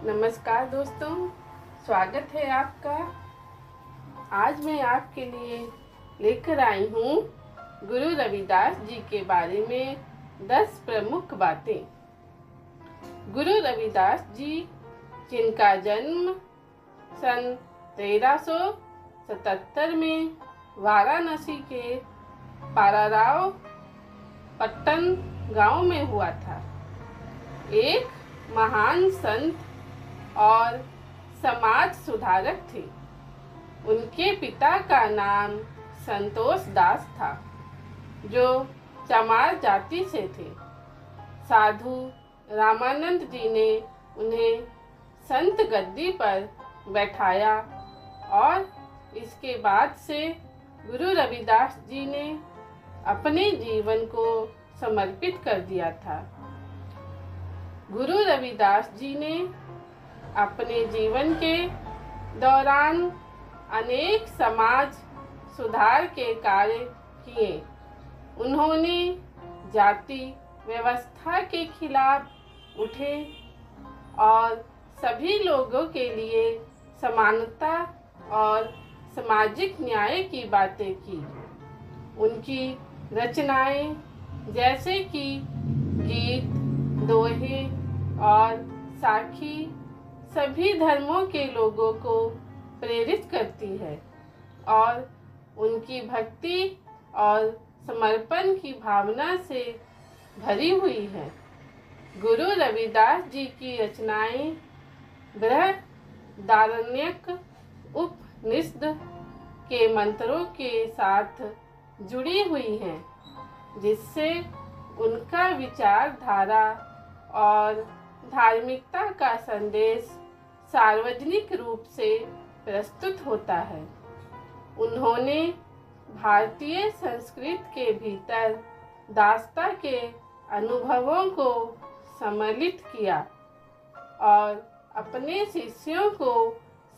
नमस्कार दोस्तों, स्वागत है आपका। आज मैं आपके लिए लेकर आई हूँ गुरु रविदास जी के बारे में 10 प्रमुख बातें। गुरु रविदास जी, जिनका जन्म सन 1377 में वाराणसी के पाराराव पट्टन गांव में हुआ था, एक महान संत और समाज सुधारक थे। उनके पिता का नाम संतोष दास था, जो चमार जाति से थे। साधु रामानंद जी ने उन्हें संत गद्दी पर बैठाया और इसके बाद से गुरु रविदास जी ने अपने जीवन को समर्पित कर दिया था। गुरु रविदास जी ने अपने जीवन के दौरान अनेक समाज सुधार के कार्य किए। उन्होंने जाति व्यवस्था के खिलाफ उठे और सभी लोगों के लिए समानता और सामाजिक न्याय की बातें की। उनकी रचनाएं जैसे कि गीत, दोहे और साखी सभी धर्मों के लोगों को प्रेरित करती है और उनकी भक्ति और समर्पण की भावना से भरी हुई है। गुरु रविदास जी की रचनाएं बृहदारण्यक उपनिषद के मंत्रों के साथ जुड़ी हुई हैं, जिससे उनका विचारधारा और धार्मिकता का संदेश सार्वजनिक रूप से प्रस्तुत होता है। उन्होंने भारतीय संस्कृति के भीतर दासता के अनुभवों को सम्मिलित किया और अपने शिष्यों को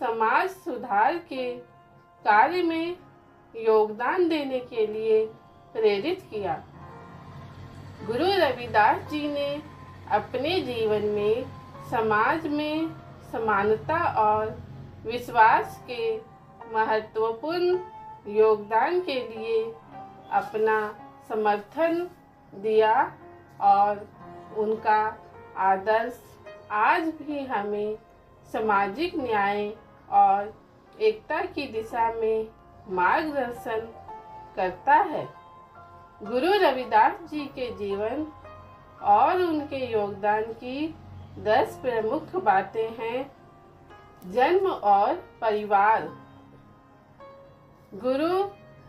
समाज सुधार के कार्य में योगदान देने के लिए प्रेरित किया। गुरु रविदास जी ने अपने जीवन में समाज में समानता और विश्वास के महत्वपूर्ण योगदान के लिए अपना समर्थन दिया और उनका आदर्श आज भी हमें सामाजिक न्याय और एकता की दिशा में मार्गदर्शन करता है। गुरु रविदास जी के जीवन और उनके योगदान की 10 प्रमुख बातें हैं। जन्म और परिवार। गुरु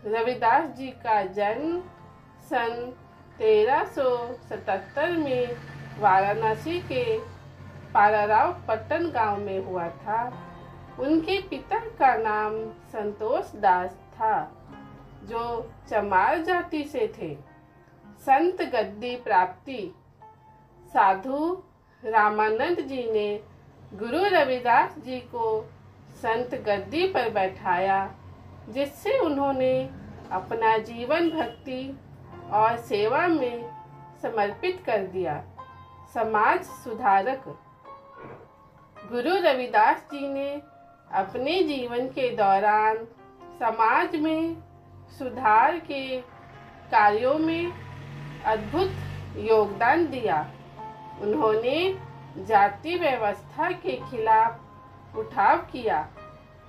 रविदास जी का जन्म सन 1377 में वाराणसी के पाराराव पट्टन गांव में हुआ था। उनके पिता का नाम संतोष दास था, जो चमार जाति से थे। संत गद्दी प्राप्ति। साधु रामानंद जी ने गुरु रविदास जी को संत गद्दी पर बैठाया, जिससे उन्होंने अपना जीवन भक्ति और सेवा में समर्पित कर दिया। समाज सुधारक। गुरु रविदास जी ने अपने जीवन के दौरान समाज में सुधार के कार्यों में अद्भुत योगदान दिया। उन्होंने जाति व्यवस्था के खिलाफ उठाव किया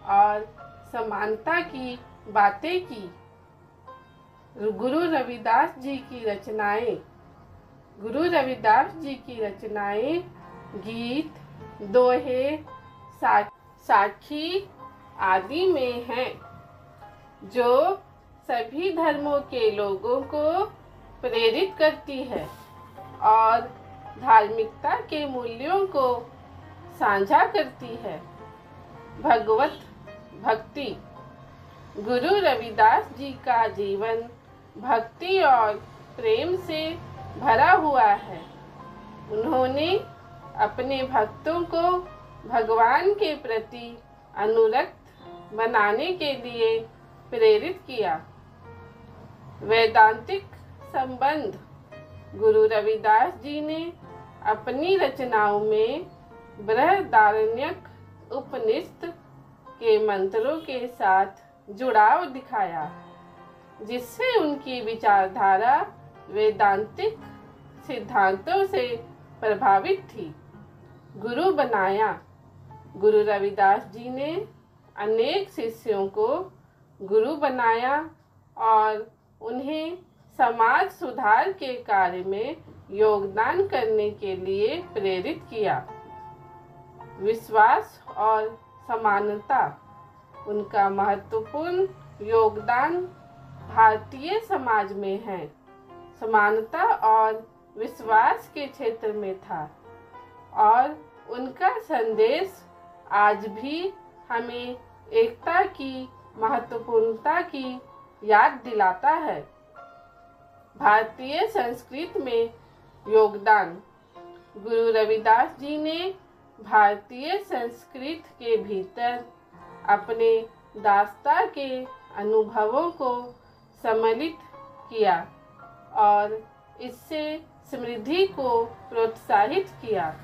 और समानता की बातें की। गुरु रविदास जी की रचनाएं। गुरु रविदास जी की रचनाएं गीत, दोहे, साखी आदि में हैं, जो सभी धर्मों के लोगों को प्रेरित करती है और धार्मिकता के मूल्यों को साझा करती है। भगवत भक्ति। गुरु रविदास जी का जीवन भक्ति और प्रेम से भरा हुआ है। उन्होंने अपने भक्तों को भगवान के प्रति अनुरक्त बनाने के लिए प्रेरित किया। वेदांतिक संबंध। गुरु रविदास जी ने अपनी रचनाओं में बृहदारण्यक उपनिषद के मंत्रों के साथ जुड़ाव दिखाया, जिससे उनकी विचारधारा वेदांतिक सिद्धांतों से प्रभावित थी। गुरु बनाया। गुरु रविदास जी ने अनेक शिष्यों को गुरु बनाया और उन्हें समाज सुधार के कार्य में योगदान करने के लिए प्रेरित किया। विश्वास और समानता। उनका महत्वपूर्ण योगदान भारतीय समाज में है, समानता और विश्वास के क्षेत्र में था, और उनका संदेश आज भी हमें एकता की महत्वपूर्णता की याद दिलाता है। भारतीय संस्कृति में योगदान। गुरु रविदास जी ने भारतीय संस्कृति के भीतर अपने दास्ता के अनुभवों को सम्मिलित किया और इससे समृद्धि को प्रोत्साहित किया।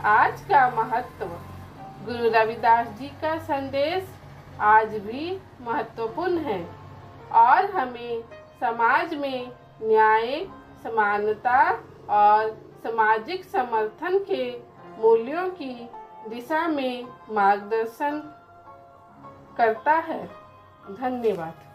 आज का महत्व। गुरु रविदास जी का संदेश आज भी महत्वपूर्ण है और हमें समाज में न्याय, समानता और सामाजिक समर्थन के मूल्यों की दिशा में मार्गदर्शन करता है। धन्यवाद।